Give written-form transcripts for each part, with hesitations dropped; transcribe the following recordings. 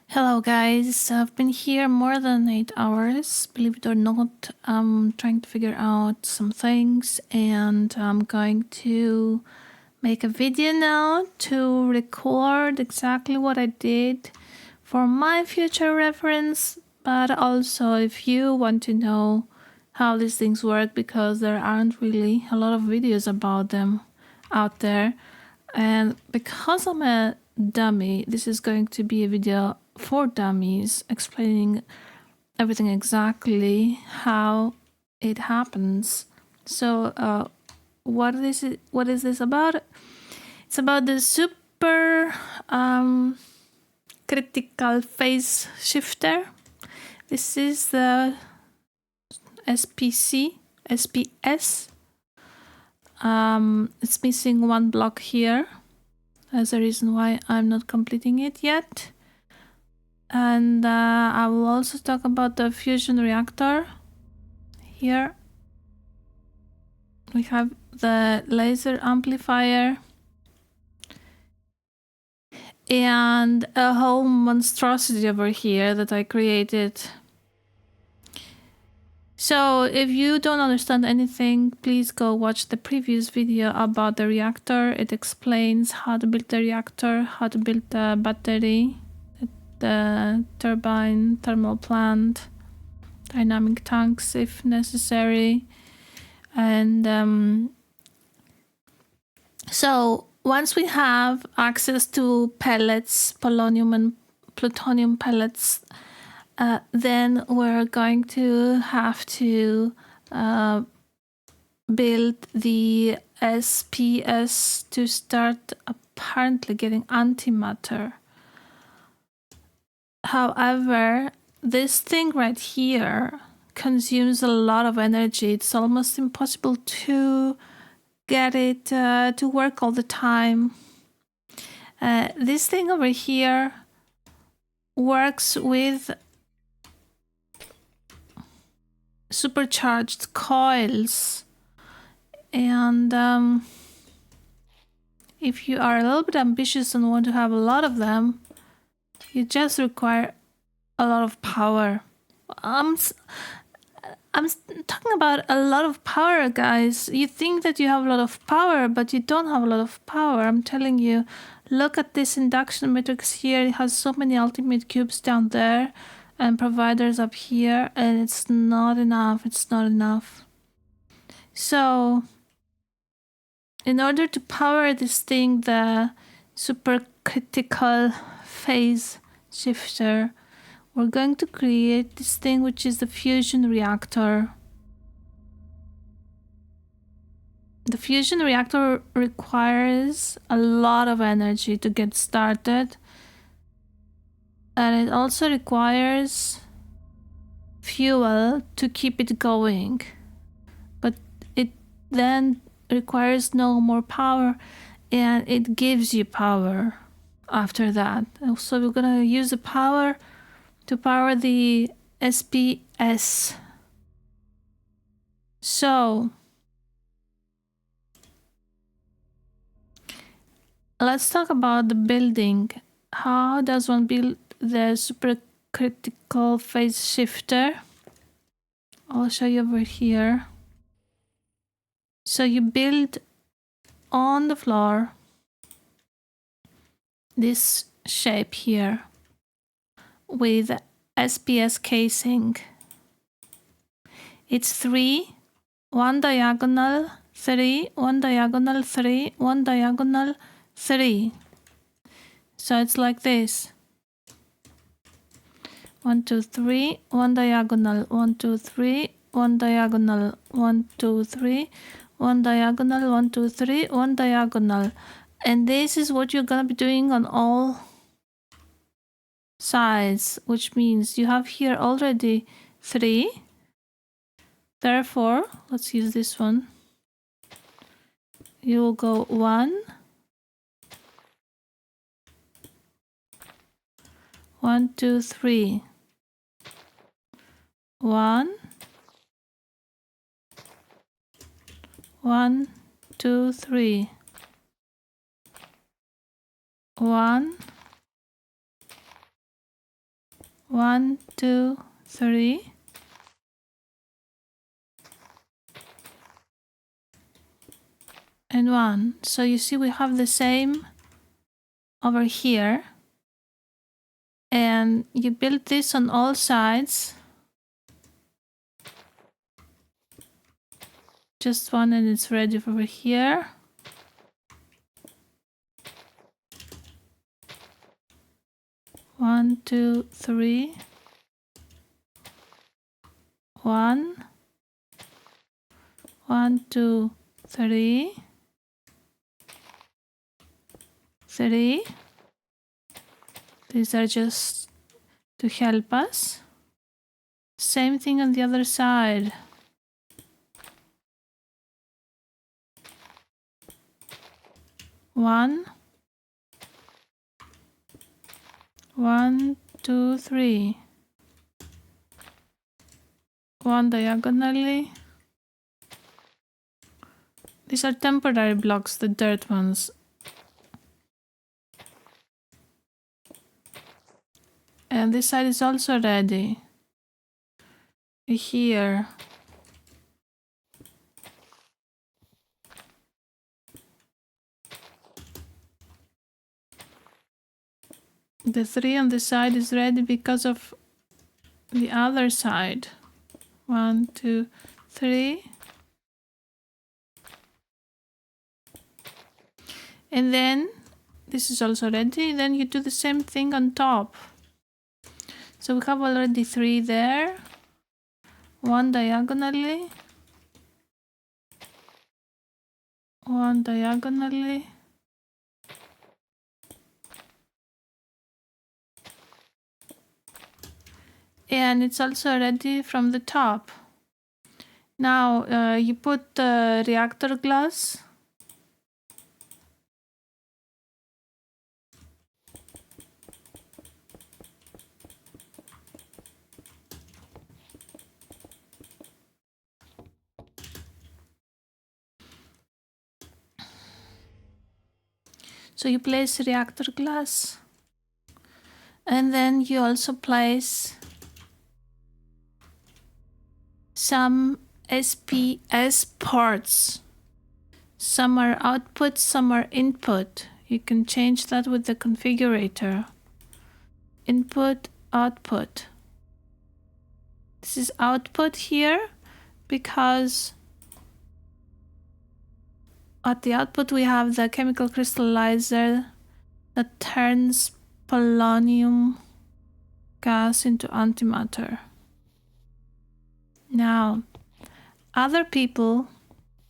Hello guys, I've been here more than 8 hours, believe it or not. I'm trying to figure out some things and I'm going to make a video now to record exactly what I did for my future reference, but also if you want to know how these things work, because there aren't really a lot of videos about them out there. And because I'm a dummy, this is going to be a video for dummies explaining everything exactly how it happens. So what is this about? It's about the super critical phase shifter. This is the SPS. It's missing one block here. That's the reason why I'm not completing it yet. And I will also talk about the fusion reactor. Here we have the laser amplifier and a whole monstrosity over here that I created. So if you don't understand anything, please go watch the previous video about the reactor. It explains how to build the reactor, how to build the battery, the turbine, thermal plant, dynamic tanks if necessary. And so once we have access to pellets, polonium and plutonium pellets, then we're going to have to build the SPS to start apparently getting antimatter. However, this thing right here consumes a lot of energy. It's almost impossible to get it to work all the time. This thing over here works with supercharged coils, and if you are a little bit ambitious and want to have a lot of them, you just require a lot of power. I'm talking about a lot of power, guys. You think that you have a lot of power, but you don't have a lot of power. I'm telling you, look at this induction matrix here. It has so many ultimate cubes down there and providers up here, and it's not enough. It's not enough. So in order to power this thing, the supercritical phase shifter, we're going to create this thing, which is the fusion reactor. The fusion reactor requires a lot of energy to get started, and it also requires fuel to keep it going, but it then requires no more power, and it gives you power after that. So we're gonna use the power to power the SPS. So let's talk about the building. How does one build the supercritical phase shifter? I'll show you over here. So you build on the floor this shape here with SPS casing. It's 3, 1 diagonal, 3, 1 diagonal, 3, 1 diagonal, 3. So it's like this. 1, 2, 3, 1 diagonal, 1, 2, 3, 1 diagonal, 1, 2, 3, 1 diagonal, 1, 2, 3, 1 diagonal. And this is what you're gonna be doing on all sides, which means you have here already 3. Therefore, let's use this one. You will go 1, 1, 2, 3, 1, 1, 2, 3, 1, 1, 2, 3. And 1. So you see we have the same over here. And you build this on all sides. Just 1 and it's ready over here. One, 2, 3. 1. 1, 2, 3. 3. These are just to help us. Same thing on the other side. One, 1, 2, 3. 1 diagonally. These are temporary blocks, the dirt ones. And this side is also ready. Here. The 3 on the side is ready because of the other side. 1, 2, 3. And then this is also ready. Then you do the same thing on top. So we have already 3 there. 1 diagonally. 1 diagonally. And it's also ready from the top. Now you put the reactor glass. So you place reactor glass. And then you also place some SPS ports. Some are output, some are input. You can change that with the configurator. Input, output. This is output here because at the output we have the chemical crystallizer that turns polonium gas into antimatter. Now, other people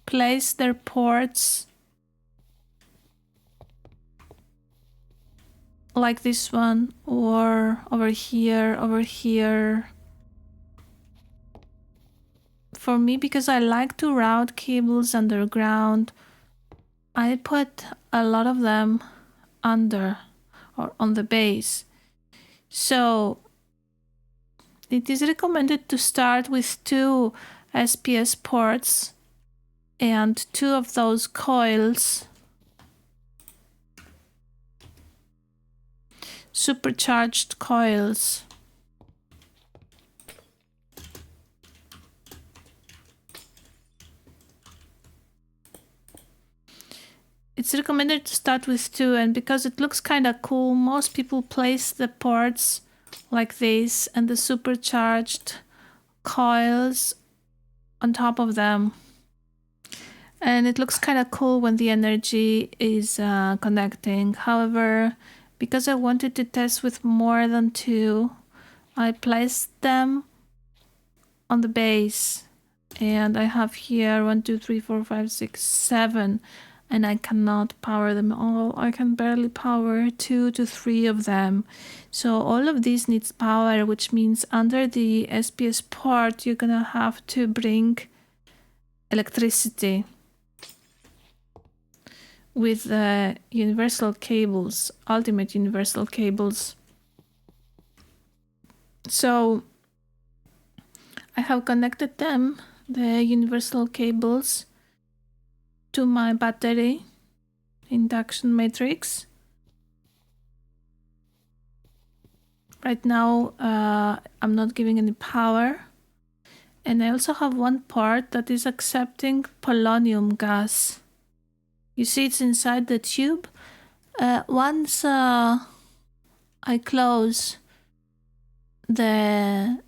place their ports like this one, or over here, over here. For me, because I like to route cables underground, I put a lot of them under or on the base. So it is recommended to start with 2 SPS ports and 2 of those coils, supercharged coils. It's recommended to start with 2, and because it looks kind of cool, most people place the ports like this and the supercharged coils on top of them. And it looks kind of cool when the energy is connecting. However, because I wanted to test with more than 2, I placed them on the base. And I have here 1, 2, 3, 4, 5, 6, 7. And I cannot power them all. I can barely power 2 to 3 of them. So all of this needs power, which means under the SPS port, you're gonna have to bring electricity with the universal cables, ultimate universal cables. So I have connected them, the universal cables, to my battery induction matrix. Right now, I'm not giving any power. And I also have one part that is accepting polonium gas. You see it's inside the tube. Once I close the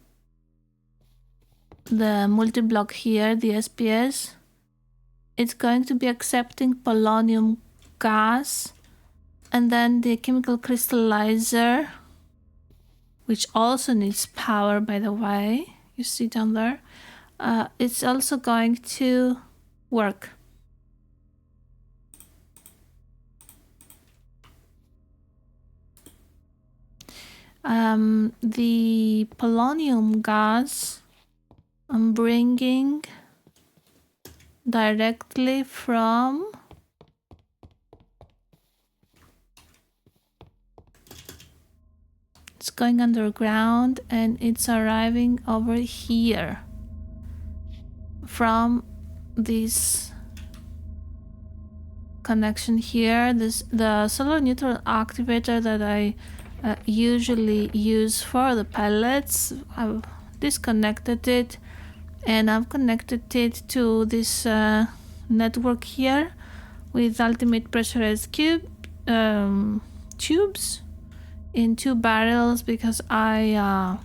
multi-block here, the SPS, it's going to be accepting polonium gas, and then the chemical crystallizer, which also needs power, by the way, you see down there, it's also going to work. The polonium gas I'm bringing directly from it's going underground, and it's arriving over here from this connection here. The solar neutral activator that I usually use for the pellets. I've disconnected it, and I've connected it to this network here with ultimate pressurized tubes in 2 barrels, because I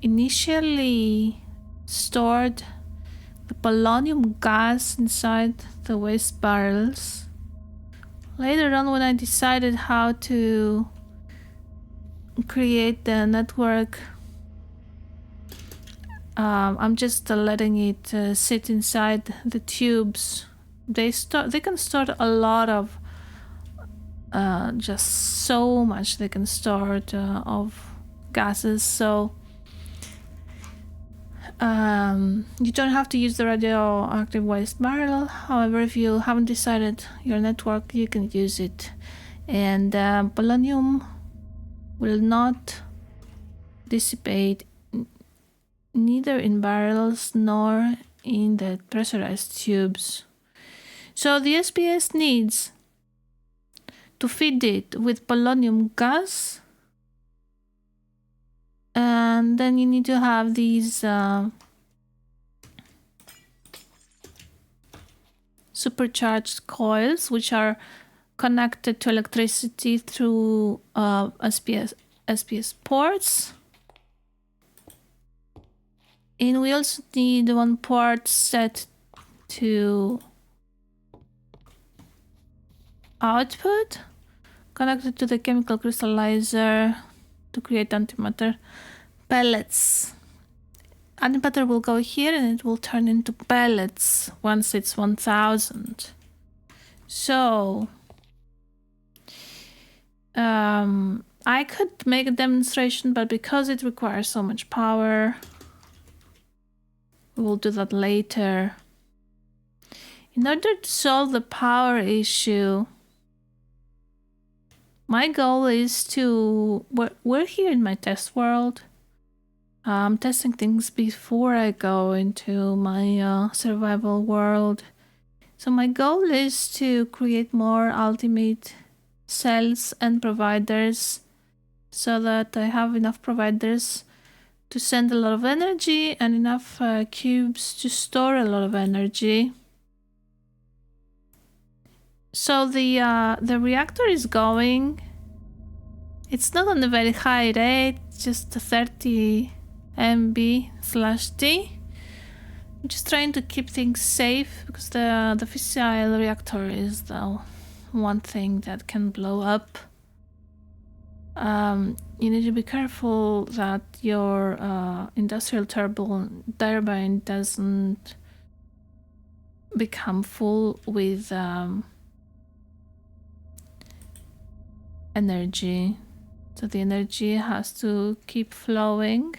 initially stored the polonium gas inside the waste barrels. Later on, when I decided how to create the network, I'm just letting it sit inside the tubes. They can store a lot of just so much they can store of gases, so you don't have to use the radioactive waste barrel. However, if you haven't decided your network, you can use it. And polonium will not dissipate neither in barrels nor in the pressurized tubes. So the SPS needs to feed it with polonium gas, and then you need to have these supercharged coils, which are connected to electricity through SPS ports. And we also need one port set to output, connected to the chemical crystallizer to create antimatter pellets. Antimatter will go here, and it will turn into pellets once it's 1000. So I could make a demonstration, but because it requires so much power, we'll do that later. In order to solve the power issue, my goal is to... We're here in my test world. I'm testing things before I go into my survival world. So my goal is to create more ultimate cells and providers, so that I have enough providers to send a lot of energy and enough cubes to store a lot of energy. So the reactor is going. It's not on a very high rate, just 30 MB/d. I'm just trying to keep things safe, because the fissile reactor is the one thing that can blow up. You need to be careful that your industrial turbine doesn't become full with energy. So the energy has to keep flowing.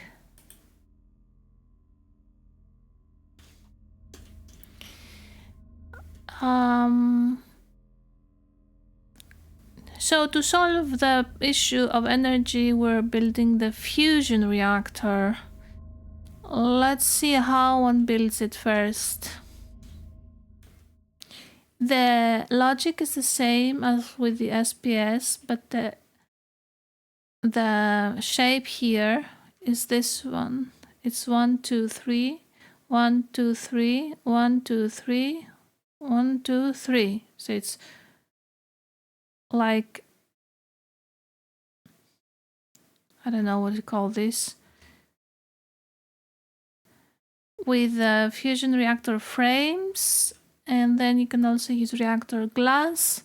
So to solve the issue of energy, we're building the fusion reactor. Let's see how one builds it first. The logic is the same as with the SPS, but the the shape here is this one. It's 1, 2, 3, 1, 2, 3, 1, 2, 3, 1, 2, 3. So it's like, I don't know what to call this. With fusion reactor frames, and then you can also use reactor glass,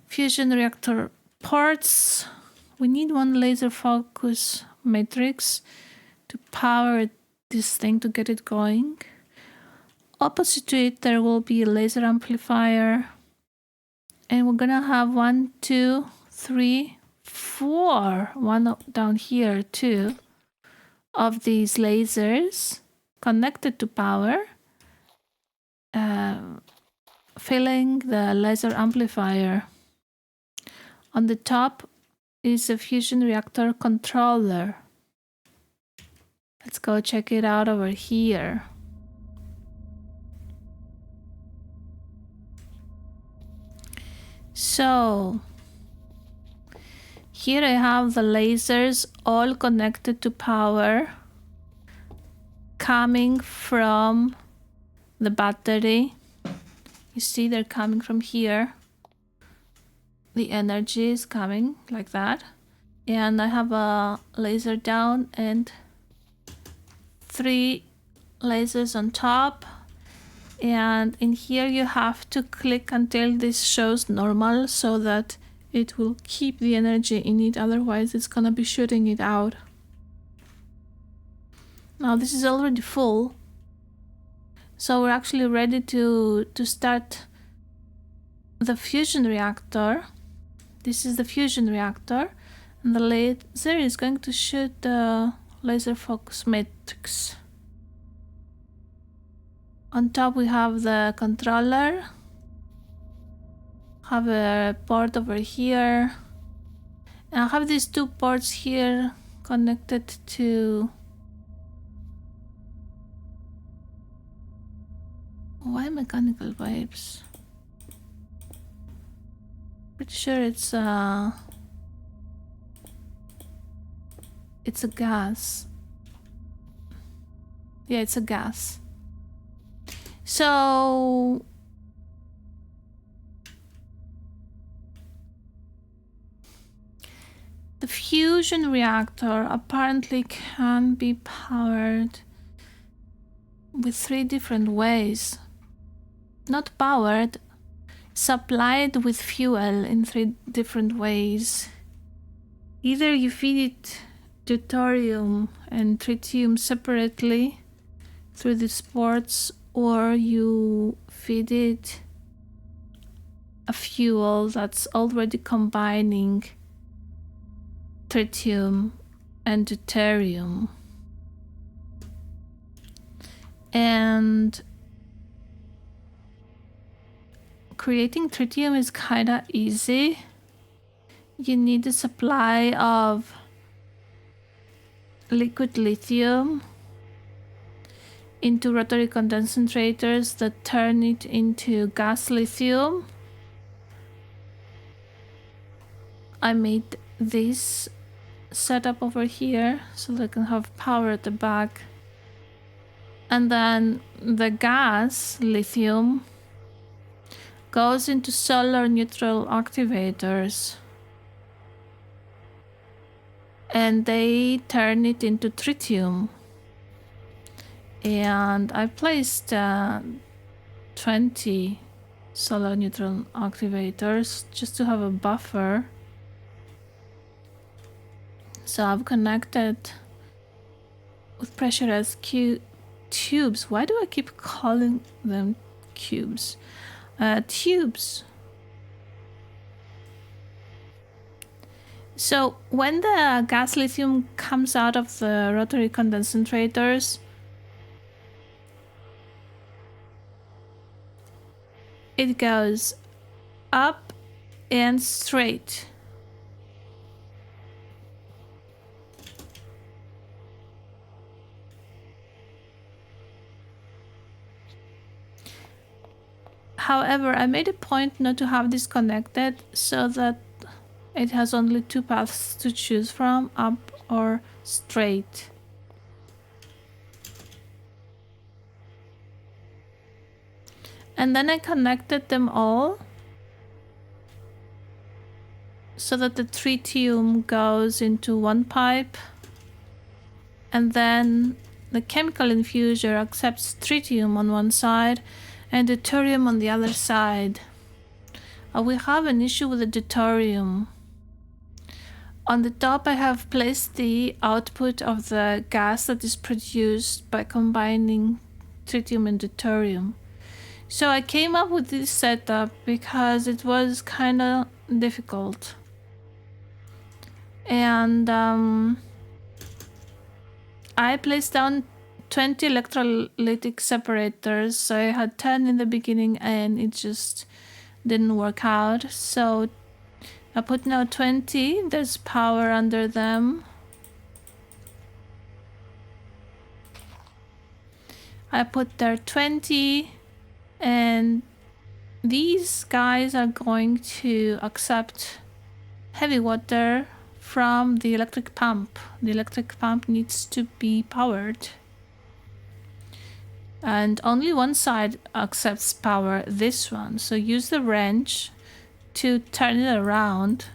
fusion reactor ports. We need one laser focus matrix to power this thing to get it going. Opposite to it, there will be a laser amplifier. And we're gonna have 1, 2, 3, 4, one down here too, of these lasers connected to power, filling the laser amplifier. On the top is a fusion reactor controller. Let's go check it out over here. So here I have the lasers all connected to power, coming from the battery. You see they're coming from here. The energy is coming like that. And I have a laser down and 3 lasers on top. And in here you have to click until this shows normal so that it will keep the energy in it, otherwise it's gonna be shooting it out. Now this is already full, so we're actually ready to start the fusion reactor. This is the fusion reactor, and the laser is going to shoot the laser focus matrix. On top we have the controller, have a port over here, and I have these 2 ports here connected to... Why mechanical pipes? Pretty sure it's a gas. Yeah, it's a gas. So the fusion reactor apparently can be powered with 3 different ways. Not powered, supplied with fuel in 3 different ways. Either you feed it deuterium and tritium separately through these ports, or you feed it a fuel that's already combining tritium and deuterium. And creating tritium is kinda easy. You need a supply of liquid lithium into rotary condensators that turn it into gas lithium. I made this setup over here so that I can have power at the back. And then the gas lithium goes into solar neutral activators, and they turn it into tritium. And I placed 20 solar neutral activators just to have a buffer. So I've connected with pressurized tubes. Why do I keep calling them cubes? Tubes. So when the gas lithium comes out of the rotary condensators, it goes up and straight. However, I made a point not to have this connected so that It has only two paths to choose from, up or straight. And then I connected them all so that the tritium goes into one pipe, and then the chemical infuser accepts tritium on one side and deuterium on the other side. We have an issue with the deuterium. On the top I have placed the output of the gas that is produced by combining tritium and deuterium. So I came up with this setup because it was kind of difficult. And I placed down 20 electrolytic separators. So I had 10 in the beginning and it just didn't work out. So I put now 20. There's power under them. I put there 20, and these guys are going to accept heavy water from the electric pump. The electric pump needs to be powered. And only one side accepts power, this one. So use the wrench to turn it around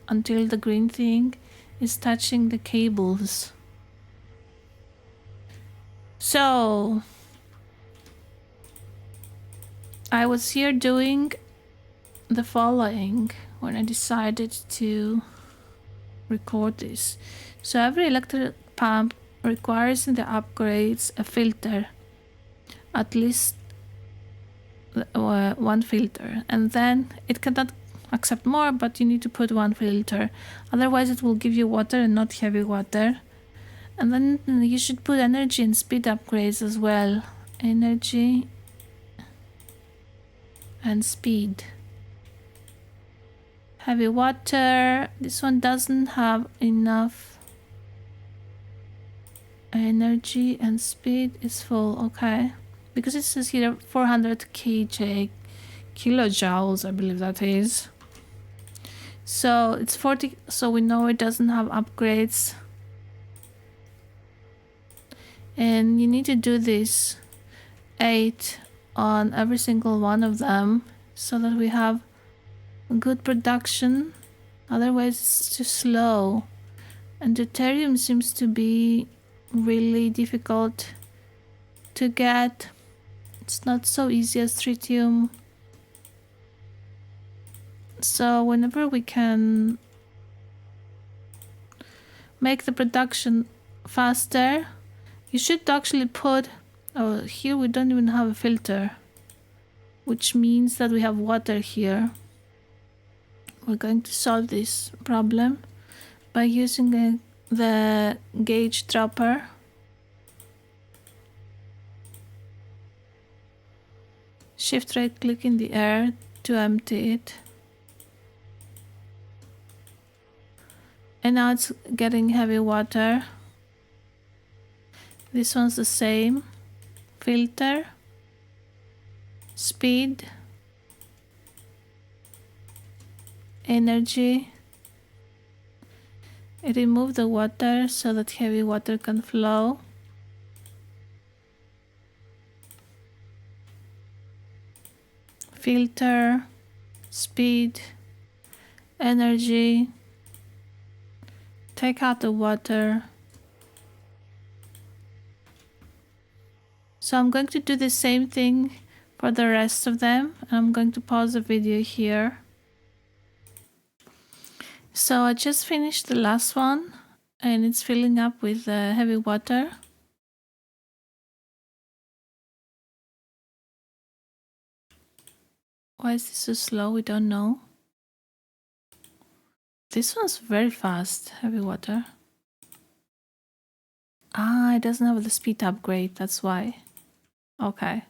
until the green thing is touching the cables. So I was here doing the following when I decided to record this. So every electric pump requires in the upgrades a filter, at least one filter, and then it cannot accept more, but you need to put one filter, otherwise it will give you water and not heavy water. And then you should put energy and speed upgrades as well. Energy and speed. Heavy water, this one doesn't have enough energy, and speed is full. Okay, because it says here 400 kilojoules, I believe that is. So it's 40, so we know it doesn't have upgrades. And you need to do this 8 on every single one of them so that we have good production. Otherwise it's too slow. And deuterium seems to be really difficult to get. It's not so easy as tritium. So whenever we can make the production faster, you should actually put, oh, here we don't even have a filter, which means that we have water here. We're going to solve this problem by using the gauge dropper. Shift right click in the air to empty it. And now it's getting heavy water. This one's the same. Filter, speed, energy. Remove the water so that heavy water can flow. Filter, speed, energy. Take out the water. So I'm going to do the same thing for the rest of them. I'm going to pause the video here. So I just finished the last one and it's filling up with heavy water. Why is this so slow? We don't know. This one's very fast, heavy water. Ah, it doesn't have the speed upgrade, that's why. Okay.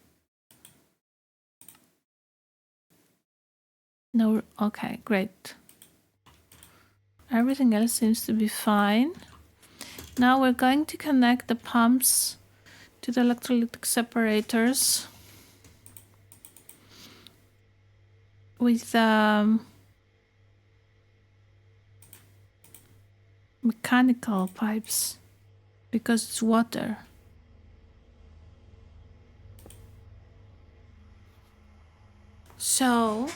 No, okay, great. Everything else seems to be fine. Now we're going to connect the pumps to the electrolytic separators with mechanical pipes because it's water. So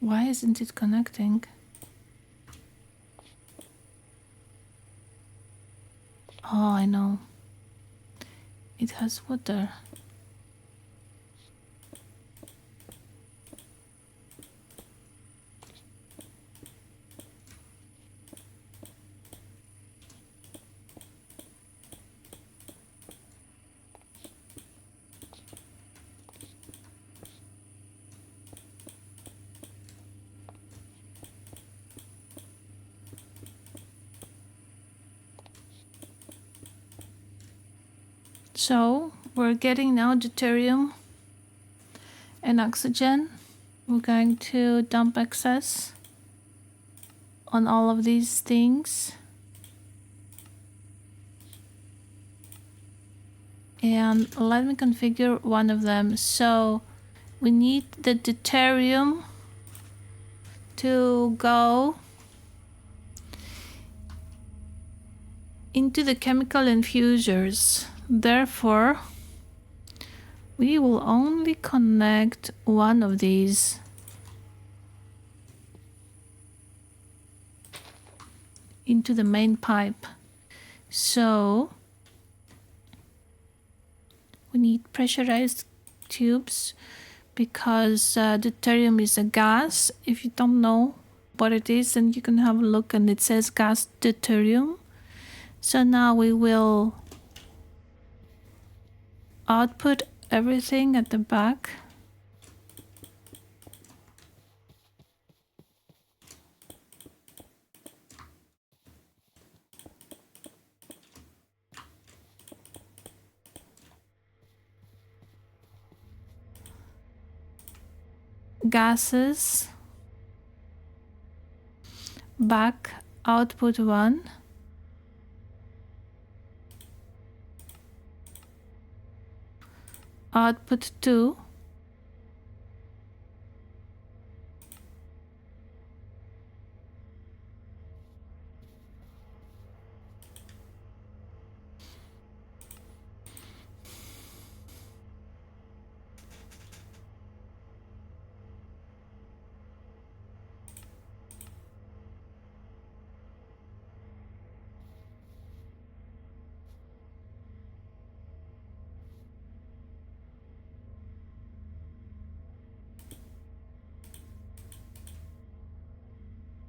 why isn't it connecting? Oh, I know. It has water. So we're getting now deuterium and oxygen. We're going to dump excess on all of these things. And let me configure one of them. So we need the deuterium to go into the chemical infusers. Therefore, we will only connect one of these into the main pipe. So we need pressurized tubes because deuterium is a gas. If you don't know what it is, then you can have a look and it says gas deuterium. So now we will output everything at the back. Gases, back, output 1. Output 2.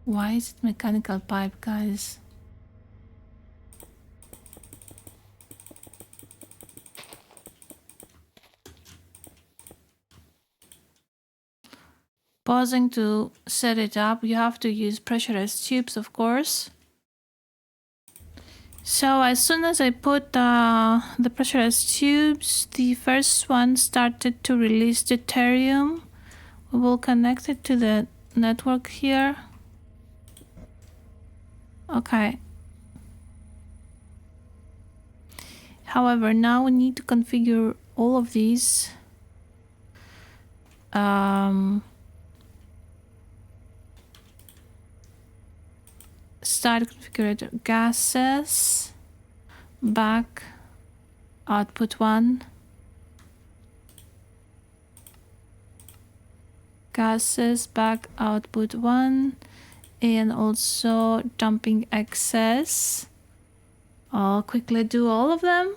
Why is it mechanical pipe, guys? Pausing to set it up. You have to use pressurized tubes, of course. So as soon as I put the pressurized tubes, the first one started to release deuterium. We will connect it to the network here. Okay. However, now we need to configure all of these. Start configurator gases, back, output 1. Gases, back, output 1. And also dumping excess. I'll quickly do all of them.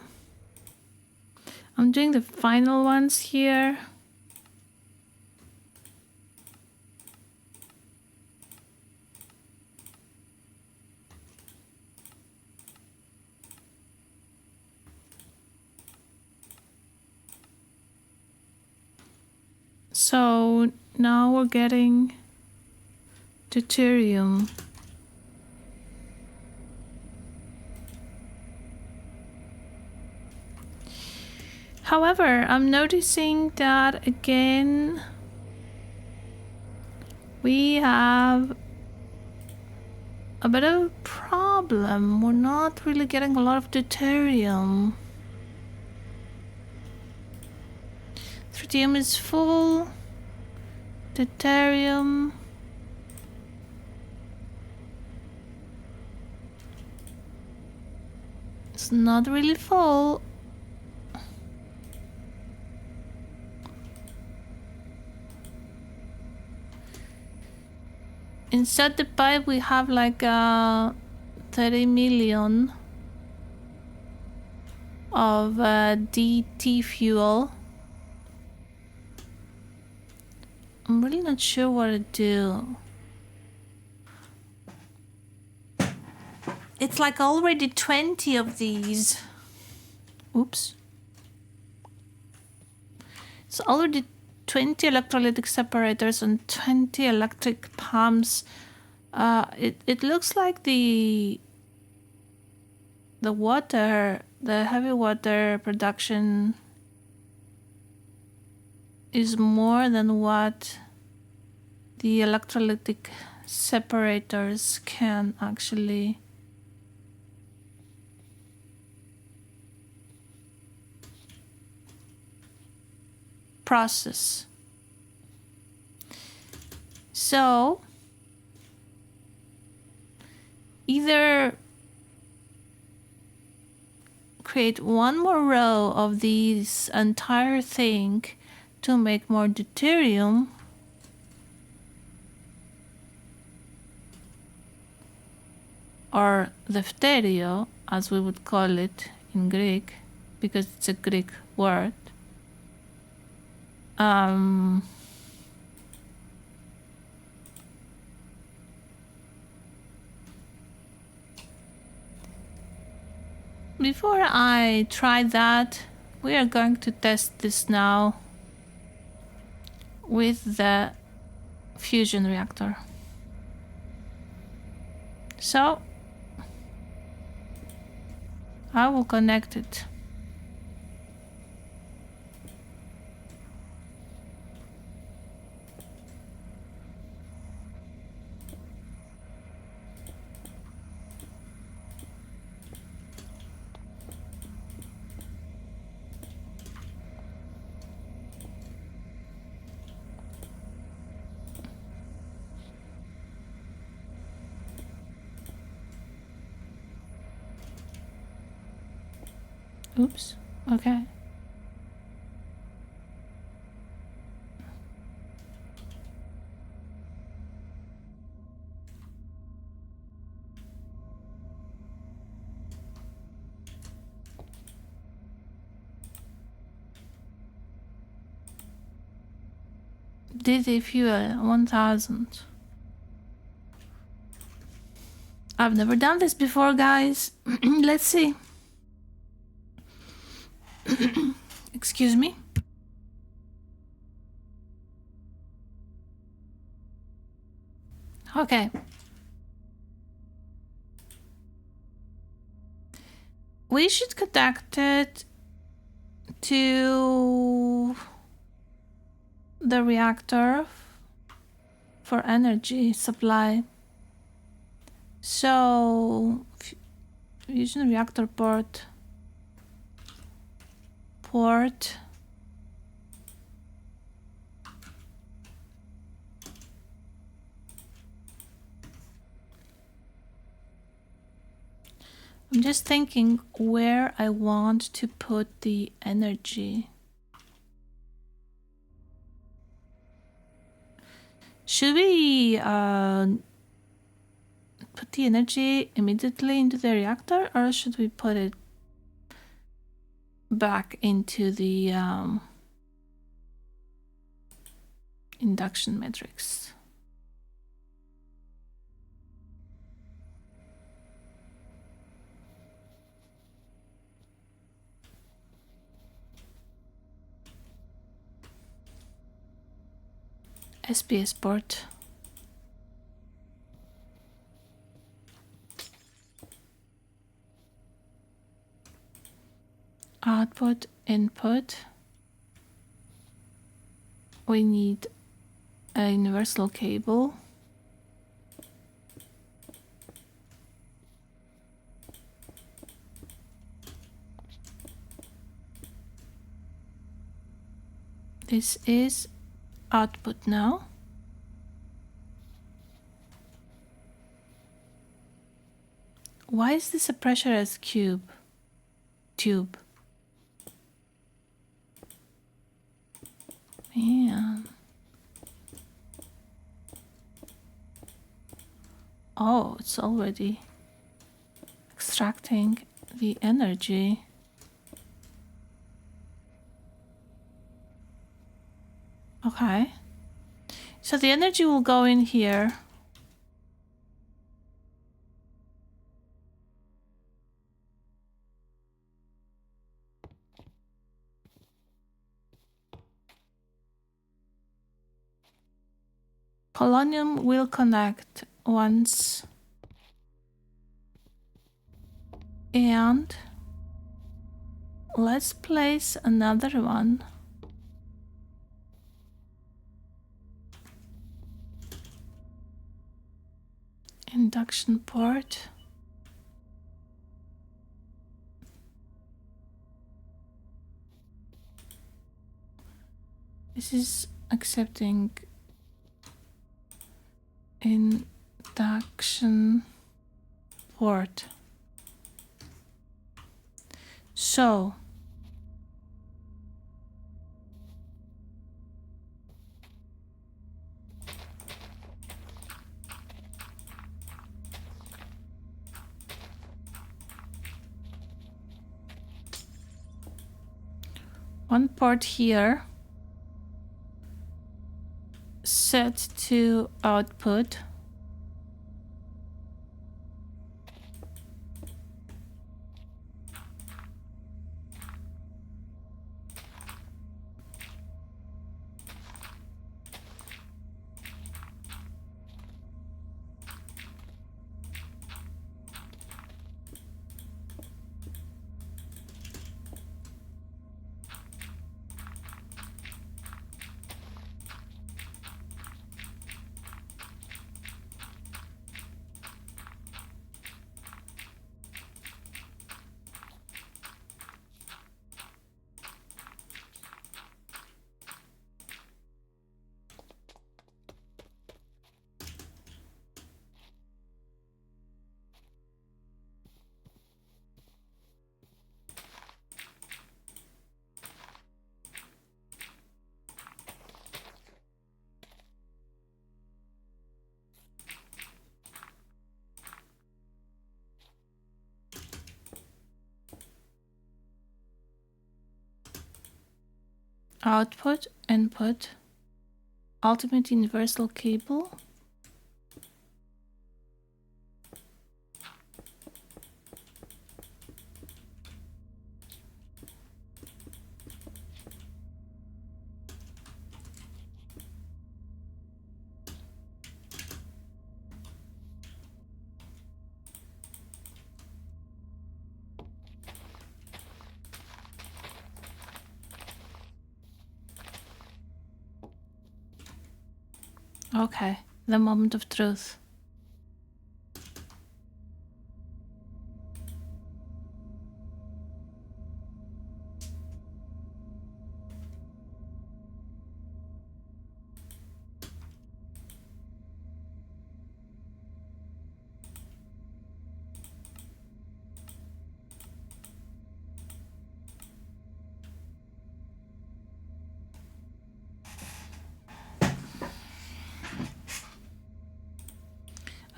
I'm doing the final ones here. So now we're getting deuterium. However, I'm noticing that again we have a bit of a problem. We're not really getting a lot of deuterium. Tritium is full. Deuterium. It's not really full. Inside the pipe we have like 30 million of DT fuel. I'm really not sure what to do. It's like already 20 of these. Oops. It's already 20 electrolytic separators and 20 electric pumps. It looks like the water, the heavy water production is more than what the electrolytic separators can actually process. So either create one more row of these entire thing to make more deuterium, or defterio, as we would call it in Greek, because it's a Greek word. Before I try that, we are going to test this now with the fusion reactor. So I will connect it. Oops. Okay. DD fuel 1000. I've never done this before, guys. Let's see. Excuse me. Okay. We should connect it to the reactor for energy supply. So fusion reactor port. I'm just thinking where I want to put the energy. Should we put the energy immediately into the reactor, or should we put it back into the induction matrix? SPS port. Output, input. we need a universal cable. This is output now. Why is this a pressurized tube? Man. Oh, it's already extracting the energy. Okay. So the energy will go in here. Polonium will connect once. And let's place another one. Induction port. This is accepting induction port. So one port here, set to output. Output, input, ultimate universal cable. Okay, the moment of truth.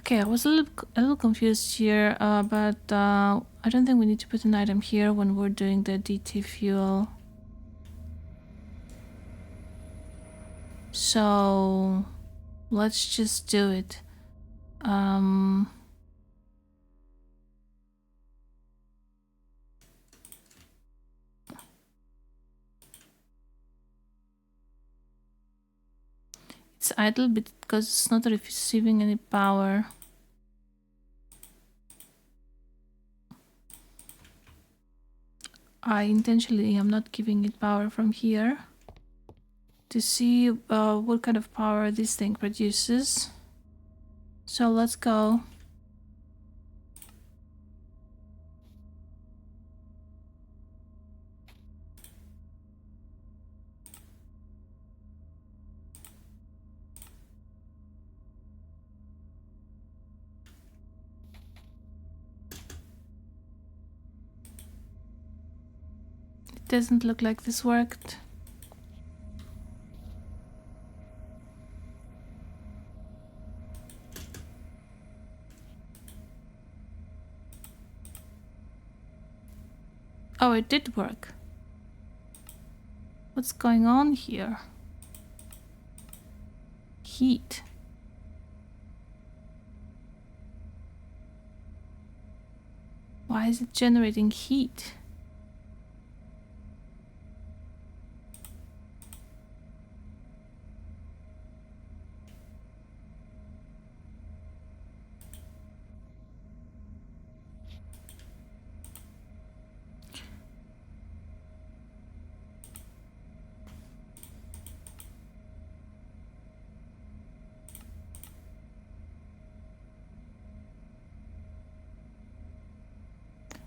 Okay, I was a little confused here, but I don't think we need to put an item here when we're doing the DT fuel. So let's just do it. It's idle because it's not receiving any power. I intentionally am not giving it power from here. to see what kind of power this thing produces. So let's go. It doesn't look like this worked. Oh, it did work. What's going on here? Heat. Why is it generating heat?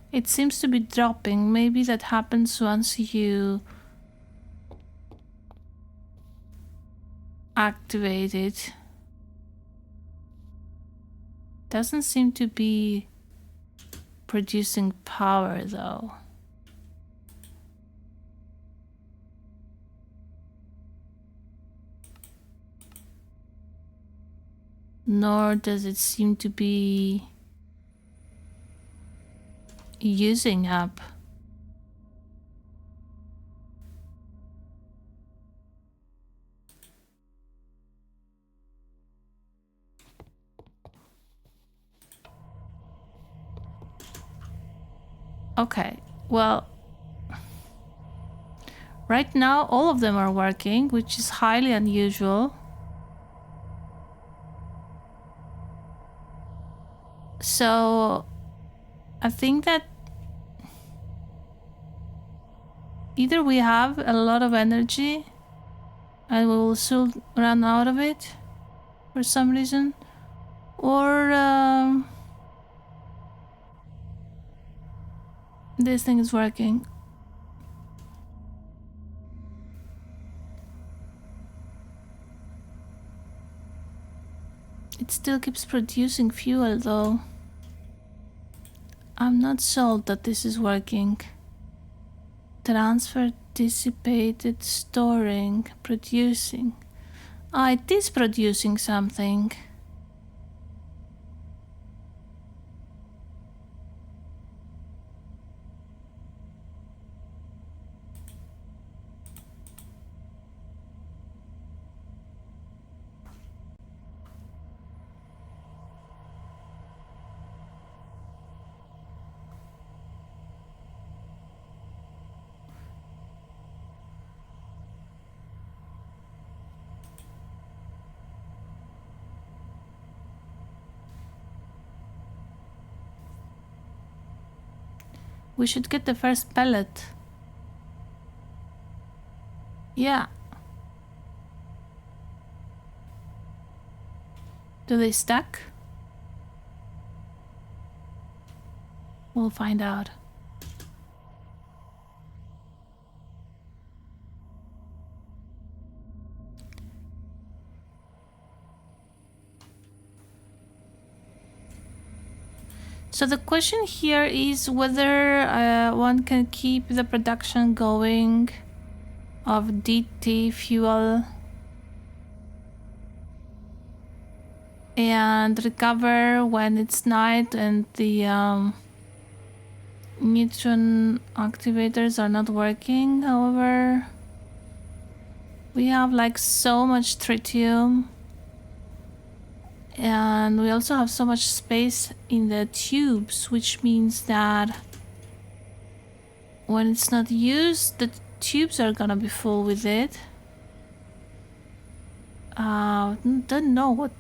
It seems to be dropping. Maybe that happens once you activate it. Doesn't seem to be producing power though. Nor does it seem to be using up. Okay, well, right now all of them are working, which is highly unusual. So I think that either we have a lot of energy and we will soon run out of it for some reason, or this thing is working. It still keeps producing fuel though. I'm not sold that this is working. Transfer, dissipated, storing, producing. Ah, it is producing something. We should get the first pellet. Yeah. Do they stack? We'll find out. So the question here is whether one can keep the production going of DT fuel and recover when it's night and the neutron activators are not working. However, we have like so much tritium. And we also have so much space in the tubes, which means that when it's not used, the tubes are gonna be full with it. Don't know what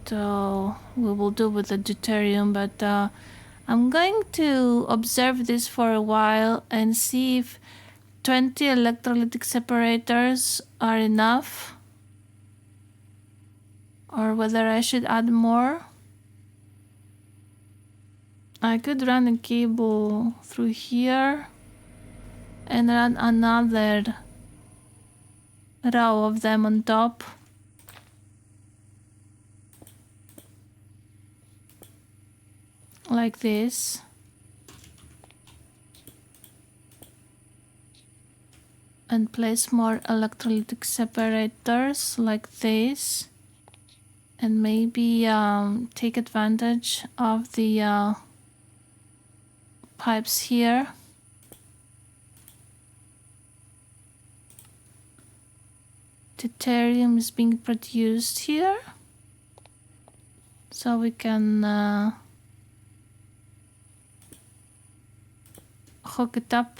we will do with the deuterium, but I'm going to observe this for a while and see if 20 electrolytic separators are enough or whether I should add more. I could run a cable through here and run another row of them on top. Like this. And place more electrolytic separators like this. And maybe take advantage of the pipes here. Deuterium is being produced here. So we can hook it up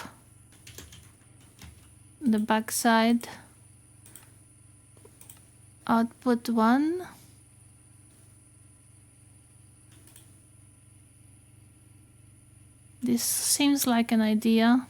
the backside. Output 1. This seems like an idea.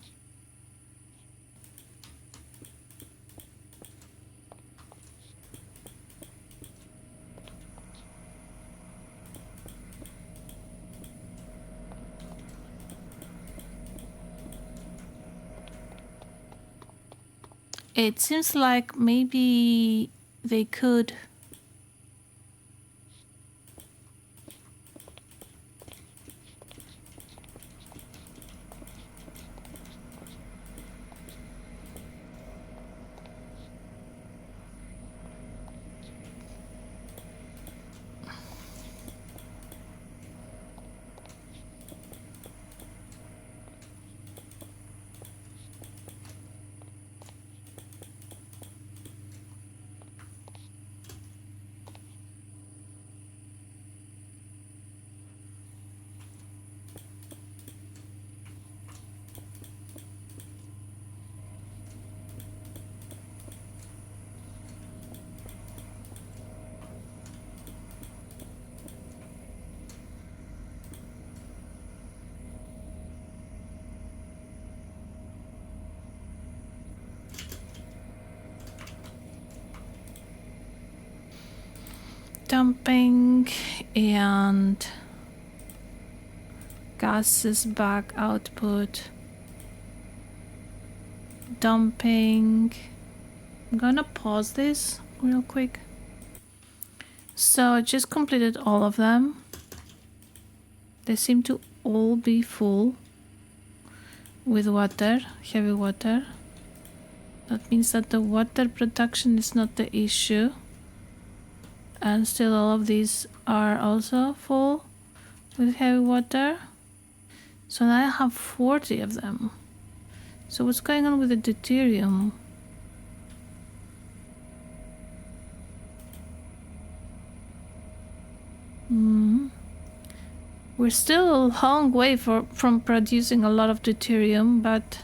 It seems like maybe they could dumping and gases back output. Dumping. I'm gonna pause this real quick. So I just completed all of them. They seem to all be full with water, heavy water. That means that the water production is not the issue. And still all of these are also full with heavy water. So now I have 40 of them. So what's going on with the deuterium? We're still a long way from producing a lot of deuterium, but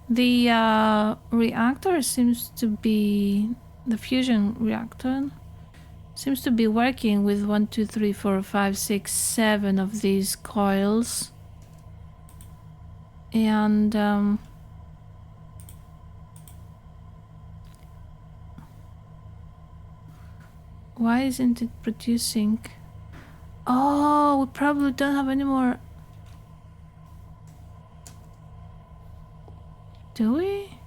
the reactor seems to be, the fusion reactor seems to be working with 1, 2, 3, 4, 5, 6, 7 of these coils. And why isn't it producing? Oh, we probably don't have any more. Do we?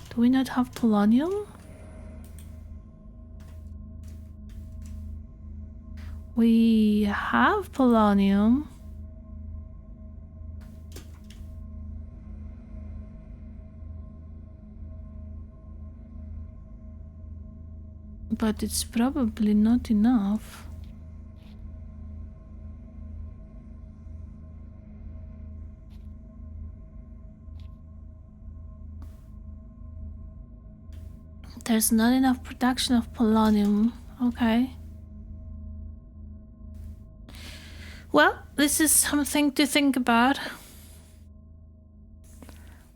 Do we not have polonium? We have polonium. But it's probably not enough. There's not enough production of polonium. Okay. Well, this is something to think about.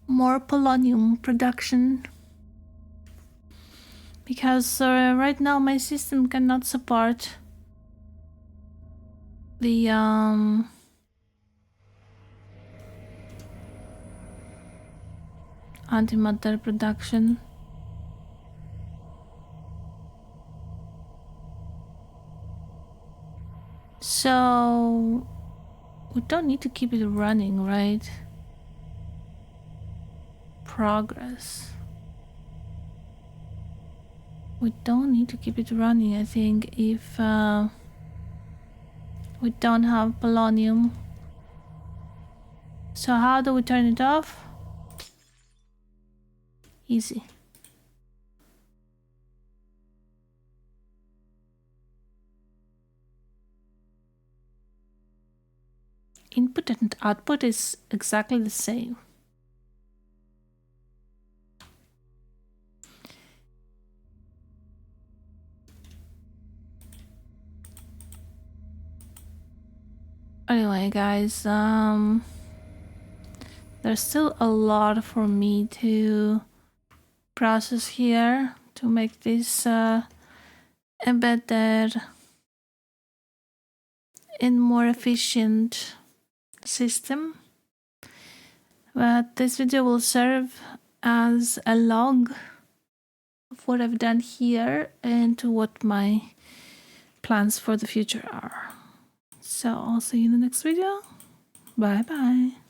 More polonium production. Because right now my system cannot support the antimatter production. So we don't need to keep it running, right? Progress. We don't need to keep it running, I think, if we don't have polonium. So how do we turn it off? Easy. Input and output is exactly the same. Anyway, guys, there's still a lot for me to process here to make this a better and more efficient system. But this video will serve as a log of what I've done here and what my plans for the future are. So I'll see you in the next video. Bye bye.